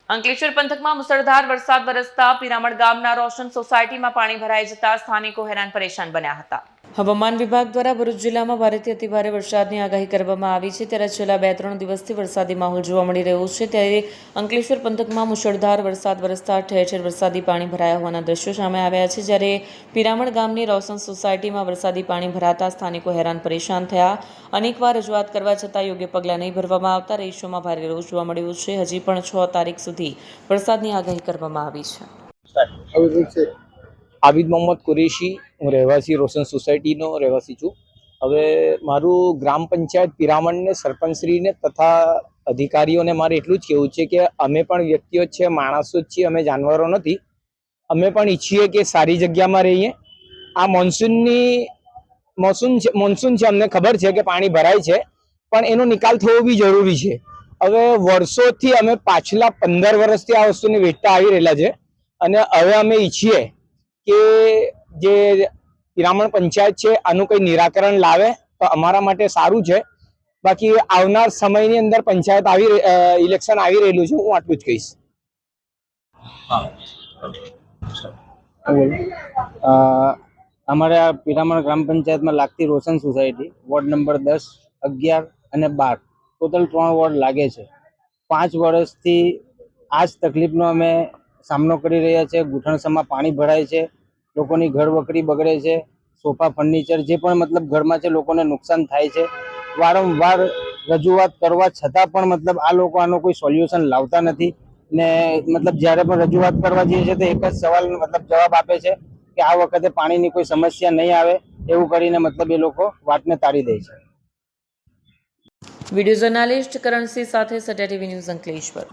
અંકલેશ્વર પંથકમાં મુસળધાર વરસાદ વરસતા પિરામણ ગામના રોશન સોસાયટીમાં પાણી ભરાઈ જતા સ્થાનિકો હેરાન પરેશાન બન્યા હતા। હવામાન વિભાગ દ્વારા ભરૂચ જિલ્લામાં ભારેથી અતિભારે વરસાદની આગાહી કરવામાં આવી છે, ત્યારે છેલ્લા 2-3 દિવસથી વરસાદી માહોલ જોવા મળી રહ્યો છે। ત્યારે અંકલેશ્વર પંથકમાં મુશળધાર વરસાદ વરસતા ઠેર ઠેર વરસાદી પાણી ભરાયા હોવાના દ્રશ્યો સામે આવ્યા છે। જ્યારે પિરામણ ગામની રોશન સોસાયટીમાં વરસાદી પાણી ભરાતા સ્થાનિકો હેરાન પરેશાન થયા। અનેકવાર રજૂઆત કરવા છતાં યોગ્ય પગલાં નહીં ભરવામાં આવતા રહીશોમાં ભારે રોષ જોવા મળ્યો છે। હજી પણ 6 તારીખ સુધી વરસાદની આગાહી કરવામાં આવી છે। આબિદ મોહમ્મદ કુરેશી, હું રહેવાસી રોશન સોસાયટીનો રહેવાસી છું। હવે મારું ગ્રામ પંચાયત પિરામણને સરપંચશ્રીને તથા અધિકારીઓને મારે એટલું જ કહેવું છે કે અમે પણ વ્યક્તિઓ છે, માણસો જ છીએ, અમે જાનવરો નથી। અમે પણ ઈચ્છીએ કે સારી જગ્યામાં રહીએ। આ મોન્સૂન છે, અમને ખબર છે કે પાણી ભરાય છે, પણ એનો નિકાલ થવો બી જરૂરી છે। હવે વર્ષોથી અમે પાછલા 15 વર્ષથી આ વસ્તુને વેઠતા આવી રહેલા છે, અને હવે અમે ઈચ્છીએ કે જે પિરામણ પંચાયત છે આનું કંઈ નિરાકરણ લાવે તો અમારા માટે સારું છે। બાકી આવનાર સમયની અંદર પંચાયત ઇલેક્શન આવી રહેલું છે, હું આટલું જ કહીશ। અમારે આ પિરામણ ગ્રામ પંચાયતમાં લાગતી રોશન સોસાયટી વોર્ડ નંબર 10, 11 અને 12 ટોટલ 3 વોર્ડ લાગે છે। 5 વર્ષથી આ જ તકલીફનો અમે સામનો કરી રહ્યા છે। ઘૂંટણસમાં પાણી ભરાય છે, લોકોની ઘર વકરી બગડે છે, સોફા ફર્નિચર જે પણ મતલબ ઘરમાં છે લોકોને નુકસાન થાય છે। વારંવાર રજૂઆત કરવા છતાં પણ મતલબ આ લોકો આનો કોઈ સોલ્યુશન લાવતા નથી ને મતલબ જ્યારે પણ રજૂઆત કરવા જઈએ છે તો એક જ સવાલ મતલબ જવાબ આપે છે કે આ વખતે પાણીની કોઈ સમસ્યા નહીં આવે એવું કરીને મતલબ એ લોકો વાતને તાળી દે છે। વિડીયો જર્નાલિસ્ટ કરણસિંહ સાથે સત્યા ટીવી ન્યૂઝ અંકલેશ્વર।